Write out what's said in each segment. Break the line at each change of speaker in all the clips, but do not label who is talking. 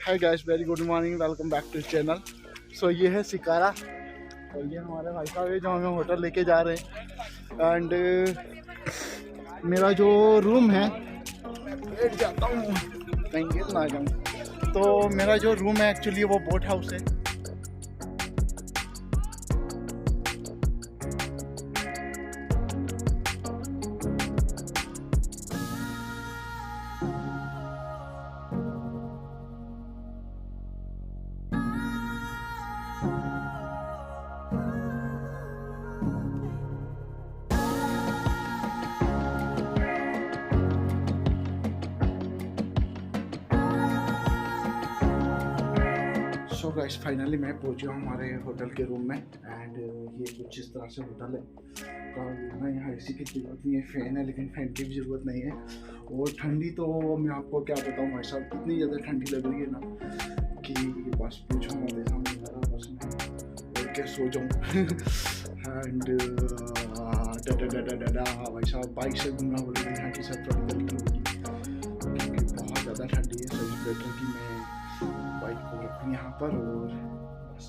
Hi guys, very good morning, welcome back to channel. So ये है शिकारा और ये हमारे भाई साहब है जो हमें होटल लेके जा रहे हैं। एंड मेरा जो रूम है, बैठ जाता हूँ कहीं गिर ना जाऊँ। तो मेरा जो रूम है एक्चुअली वो बोट हाउस है। सो गाइस, फाइनली मैं पहुंचा हूँ हमारे होटल के रूम में। एंड ये कुछ इस तरह से होटल है का रूम है। यहाँ एसी की जरूरत नहीं है, फैन है लेकिन फैन की भी ज़रूरत नहीं है। और ठंडी तो मैं आपको क्या बताऊँ भाई साहब, इतनी ज़्यादा ठंडी लग रही है ना कि बस पूछो मत, ऐसा मेरा बस और क्या सो जाऊँ। एंड भाई साहब बाइक से घूमना बोलेगा यहाँ की सब थोड़ी गलती होगी क्योंकि बहुत ज़्यादा ठंडी है। सो इस बेटर कि मैं बाइक को रखूँ यहाँ पर और बस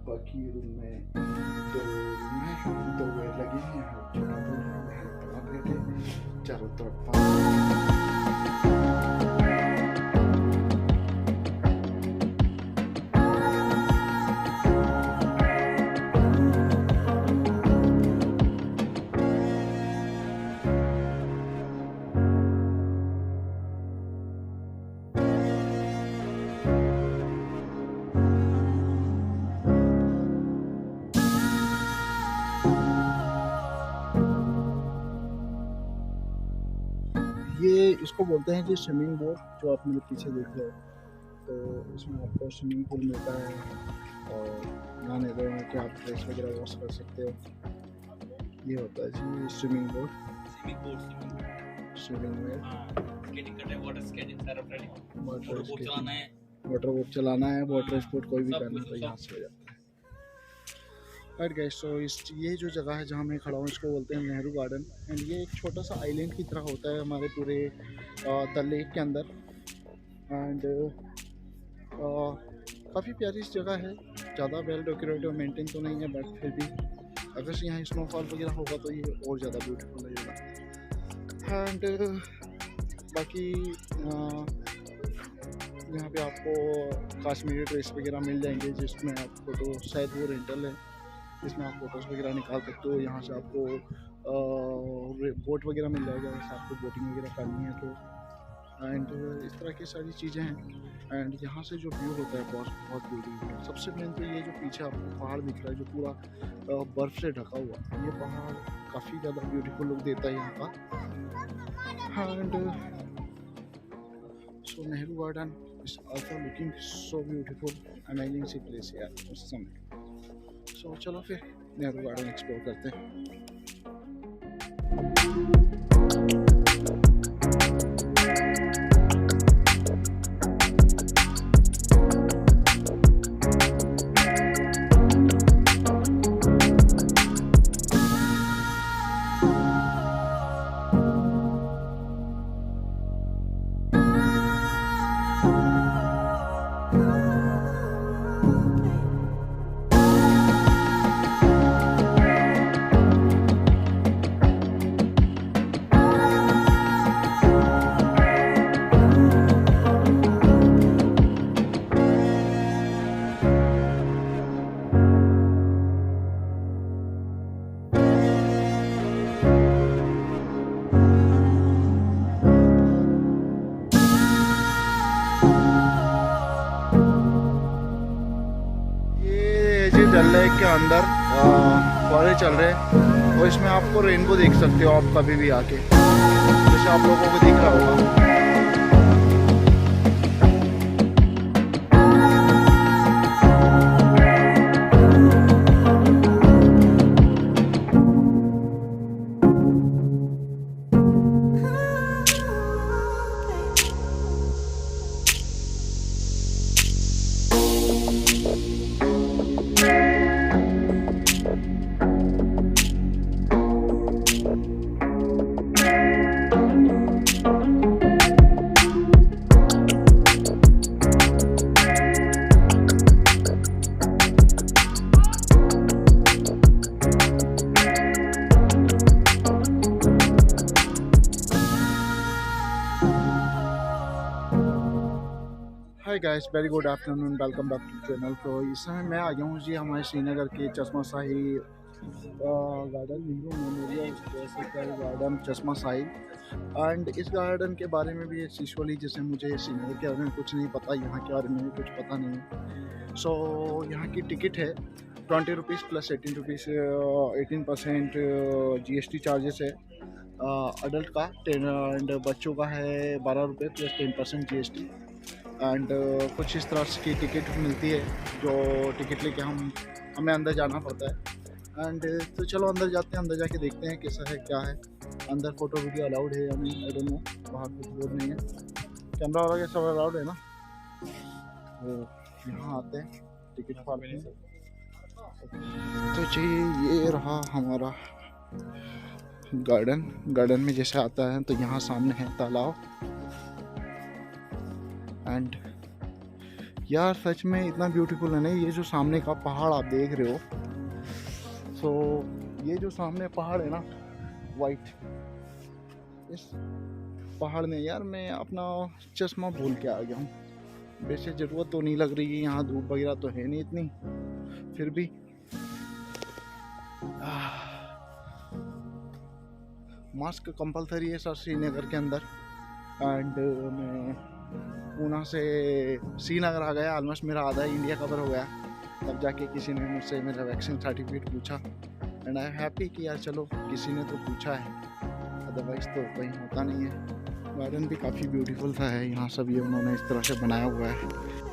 बाकी रूम में दो बेड लगे हैं। यहाँ छोटा बेड है, यहाँ बड़ा बेड है, चारों तरफ ये इसको बोलते हैं जी स्विमिंग बोर्ड, जो आप मेरे पीछे देख रहे हो। तो इसमें आपको स्विमिंग पूल मिलता है और नहाने धोने के आप ड्रेस वगैरह वॉश कर सकते हो। ये होता है जी स्विमिंग बोर्ड। स्विमिंग में वाटर बोट चलाना है, वाटर स्पोर्ट कोई भी करना तो यहाँ से हो जाता है। राइट गाइस, सो ये जो जगह है जहाँ मैं खड़ा हूँ इसको बोलते हैं नेहरू गार्डन। एंड ये एक छोटा सा आइलैंड की तरह होता है हमारे पूरे द लेक के अंदर। एंड काफ़ी प्यारी जगह है, ज़्यादा वेल डेकोरेटेड और मेंटेन तो नहीं है बट फिर भी अगर से यहाँ स्नोफॉल वगैरह होगा तो ये और ज़्यादा ब्यूटीफुल लगेगा। एंड बाकी यहाँ पे आपको काश्मीरी ड्रेस वगैरह मिल जाएंगे जिसमें आप फोटो, शायद वो रेंटल है, जिसमें आप फोटोज़ वगैरह निकाल सकते हो। यहाँ से आपको बोट वगैरह मिल जाएगा जैसे आपको बोटिंग वगैरह करनी है तो। एंड इस तरह की सारी चीज़ें हैं। एंड यहाँ से जो व्यू होता है बहुत ब्यूटीफुल है। सबसे मेन तो ये जो पीछे आपको पहाड़ दिख रहा है जो पूरा बर्फ़ से ढका हुआ, ये पहाड़ काफ़ी ज़्यादा ब्यूटीफुल लुक देता है यहाँ का। And so Nehru garden is also looking so beautiful, amazing सी प्लेस है यार उस समय। सो चलो फिर नेहरू गार्डन एक्सप्लोर करते हैं। डल लेक के अंदर फॉरे चल रहे हैं और इसमें आपको रेनबो देख सकते हो आप कभी भी आके, जैसे आप लोगों को दिख रहा होगा। Hi guys, very good afternoon, welcome back to channel. तो इस समय मैं आ गया हूँ जी हमारे श्रीनगर के चश्मा शाही गार्डन, हिंदू मेमोरियल गार्डन चश्मा शाही। एंड इस गार्डन के बारे में भी यूजुअली जैसे मुझे श्रीनगर के बारे में कुछ नहीं पता, यहाँ के बारे में भी कुछ पता नहीं। सो यहाँ की टिकट है 20 rupees plus 18 rupees 18% GST charges है अडल्ट का 10 एंड बच्चों का है 12 रुपये प्लस 10% GST। एंड कुछ इस तरह की टिकट मिलती है जो टिकट लेके हमें अंदर जाना पड़ता है। एंड तो चलो अंदर जाते हैं, अंदर जाके देखते हैं कैसा है क्या है। अंदर फोटो वीडियो अलाउड है या नहीं, आई डोंट नो, बाहर कुछ बोर्ड नहीं है। कैमरा वाला सब अलाउड है ना। तो यहाँ आते हैं, टिकट फाड़ते हैं। तो जी ये रहा हमारा गार्डन में जैसे आता है तो यहाँ सामने है तालाब। एंड यार सच में इतना ब्यूटीफुल है ना ये जो सामने का पहाड़ आप देख रहे हो। सो ये जो सामने पहाड़ है ना वाइट, इस पहाड़ में यार मैं अपना चश्मा भूल के आ गया हूँ। वैसे ज़रूरत तो नहीं लग रही है, यहाँ धूप वगैरह तो है नहीं इतनी, फिर भी मास्क कंपलसरी है सर श्रीनगर के अंदर। एंड मैं पूना से श्रीनगर आ गया, ऑलमोस्ट मेरा आधा इंडिया कवर हो गया। तब जाके किसी ने मुझसे मेरा वैक्सीन सर्टिफिकेट पूछा एंड आई एम हैप्पी कि यार चलो किसी ने तो पूछा है, अदरवाइज़ तो कहीं होता नहीं है। गार्डन भी काफ़ी ब्यूटीफुल सा है, यहाँ सब ये उन्होंने इस तरह से बनाया हुआ है।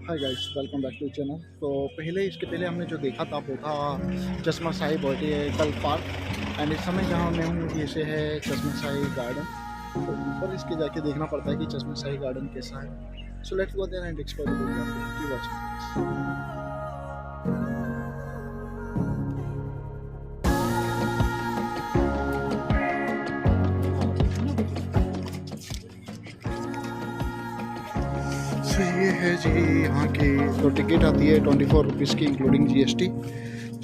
Hi guys, welcome back to channel. तो इसके पहले हमने जो देखा था वो था चश्मा शाही बॉटेनिकल पार्क। एंड इस समय जहाँ मैं हूँ ये से है चश्मा शाही गार्डन। तो ऊपर इसके जाके देखना पड़ता है कि चश्मा शाही गार्डन कैसा है। So let's go there and explore the garden. तो ये है जी यहाँ की तो टिकट आती है 24 रुपीज़ की इंक्लूडिंग GST।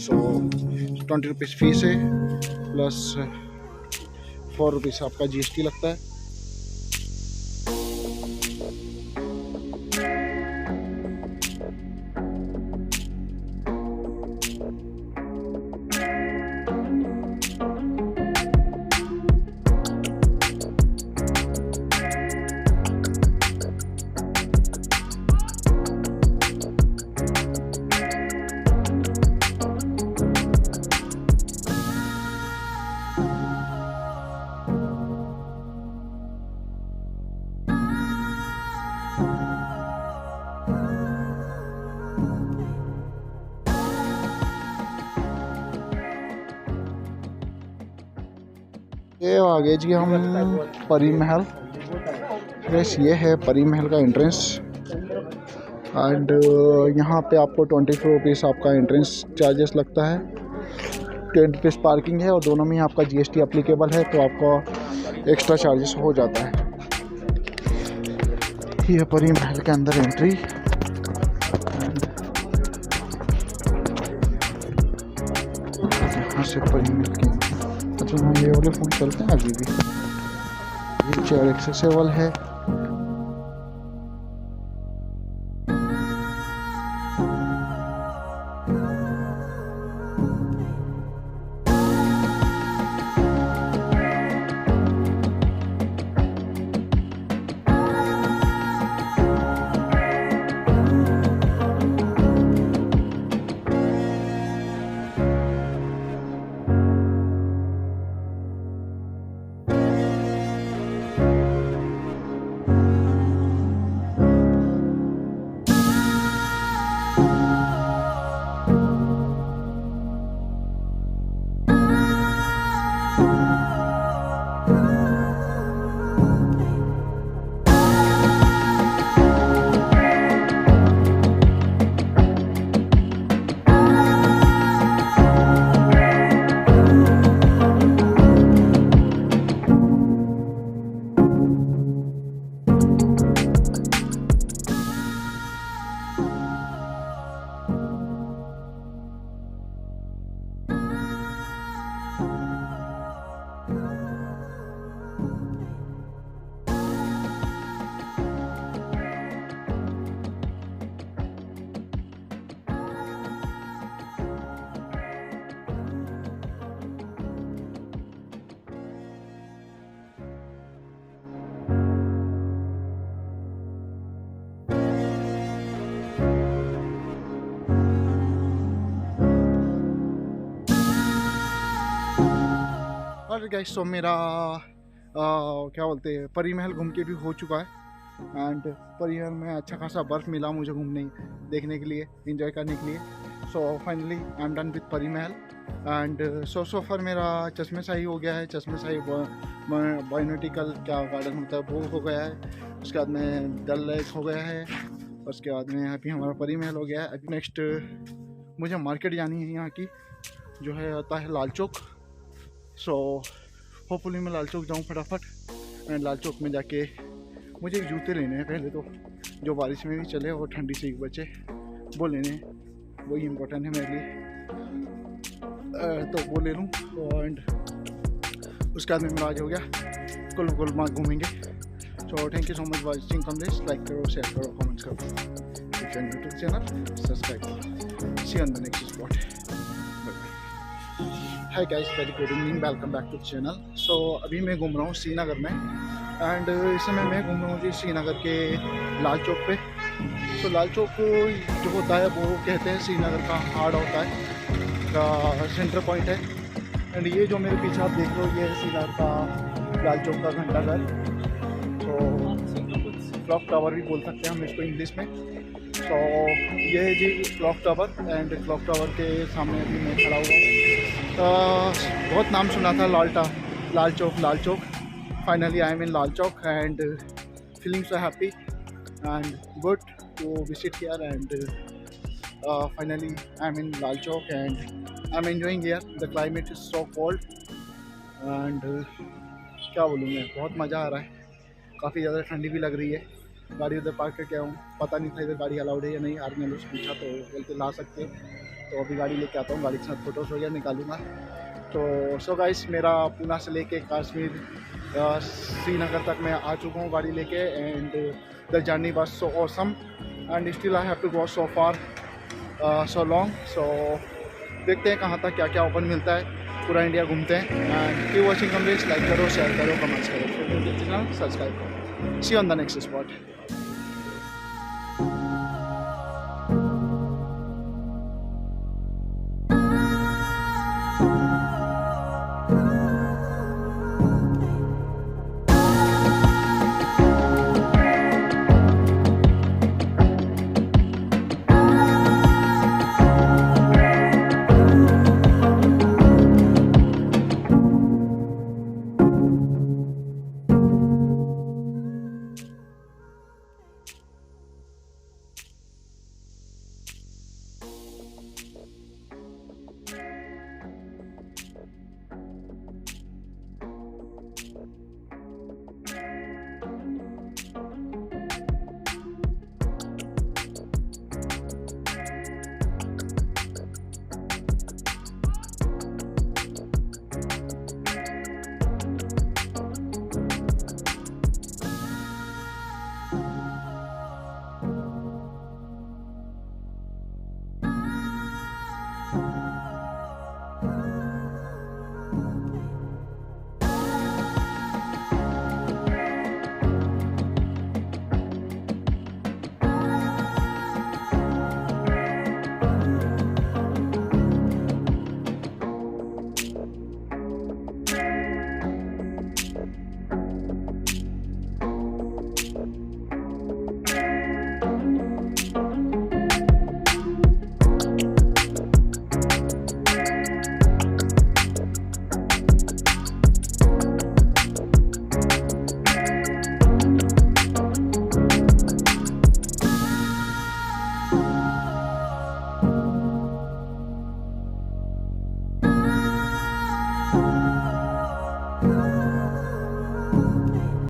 सो 20 रुपीज़ फीस है प्लस 4 रुपीज़ आपका GST लगता है। ये आगे जी हम परी महल। बस ये है परी महल का एंट्रेंस। एंड यहाँ पे आपको 24 रुपीज़ आपका एंट्रेंस चार्जेस लगता है, 10 रुपीज़ पार्किंग है और दोनों में आपका GST अप्लीकेबल है, तो आपका एक्स्ट्रा चार्जेस हो जाता है। ये परी महल के अंदर एंट्री। यहाँ से परी महल की, अच्छा हाँ, ये वाले फ़ोन चलते हैं अभी भी, ये चेयर एक्सेसिबल है। और गाइस तो मेरा क्या बोलते हैं, परी महल घूम के भी हो चुका है। एंड परी महल में अच्छा खासा बर्फ़ मिला मुझे घूमने देखने के लिए, एंजॉय करने के लिए। So finally I am done with परी महल। एंड सो फर मेरा चश्मे शाही हो गया है, चश्मे शाही बायोटिकल क्या गार्डन होता है वो हो गया है। उसके बाद में डल लेक हो गया है, उसके बाद में अभी हमारा परी महल हो गया है। अभी नेक्स्ट मुझे मार्केट जानी है यहाँ की, जो है आता है लाल चौक। सो होपफुली मैं लाल चौक जाऊँ फटाफट। एंड लाल चौक में जाके मुझे एक जूते लेने हैं पहले तो, जो बारिश में भी चले और ठंडी से बचे, वो लेने हैं, वही इम्पोर्टेंट है मेरे लिए। तो वो ले लूँ। एंड उसके बाद में मेरा आज हो गया, कुल मार्ग घूमेंगे। So thank you so much watching Kamlesh. Like करो, शेयर करो, कमेंट्स करो, यूट्यूब चैनल सब्सक्राइब करो। See on the next spot. Hi guys, very good evening, welcome back to channel. So अभी मैं घूम रहा हूँ श्रीनगर में। एंड इस समय मैं घूम रहा हूँ जी श्रीनगर के लाल चौक पे। सो लाल चौक जो होता है वो कहते हैं श्रीनगर का हार्ट होता है, का सेंटर पॉइंट है। एंड ये जो मेरे पीछे आप देख रहे हो, ये है श्रीनगर का लाल चौक का घंटाघर। तो क्लॉक टावर भी बोल सकते हैं हम इसको इंग्लिश में। तो ये है जी clock tower. And clock tower के सामने अभी मैं खड़ा हुआ हूँ। बहुत नाम सुना था Lal Chowk. Finally I am in Lal Chowk and feeling so happy and good to visit here. And finally I am in Lal Chowk and I am enjoying here. The climate is so cold and क्या बोलूँ मैं, बहुत मज़ा आ रहा है। काफ़ी ज़्यादा ठंडी भी लग रही है। गाड़ी उधर पार्क करके आऊँ, पता नहीं था इधर गाड़ी अलाउड है या नहीं। आर्मी ने पूछा तो बोलते ला सकते, तो अभी गाड़ी लेके आता हूँ, गाड़ी के साथ फ़ोटोज़ वगैरह निकालूंगा। तो सो गाइस, मेरा पूना से लेके कश्मीर श्रीनगर तक मैं आ चुका हूँ गाड़ी लेके। And the journey was so awesome and still I have to go so far so long. So देखते हैं कहाँ तक क्या क्या ओपन मिलता है, पूरा इंडिया घूमते हैं। And keep watching Kamlesh. Like करो, शेयर करो, कमेंट्स करो, सब्सक्राइब करो। See on the next spot.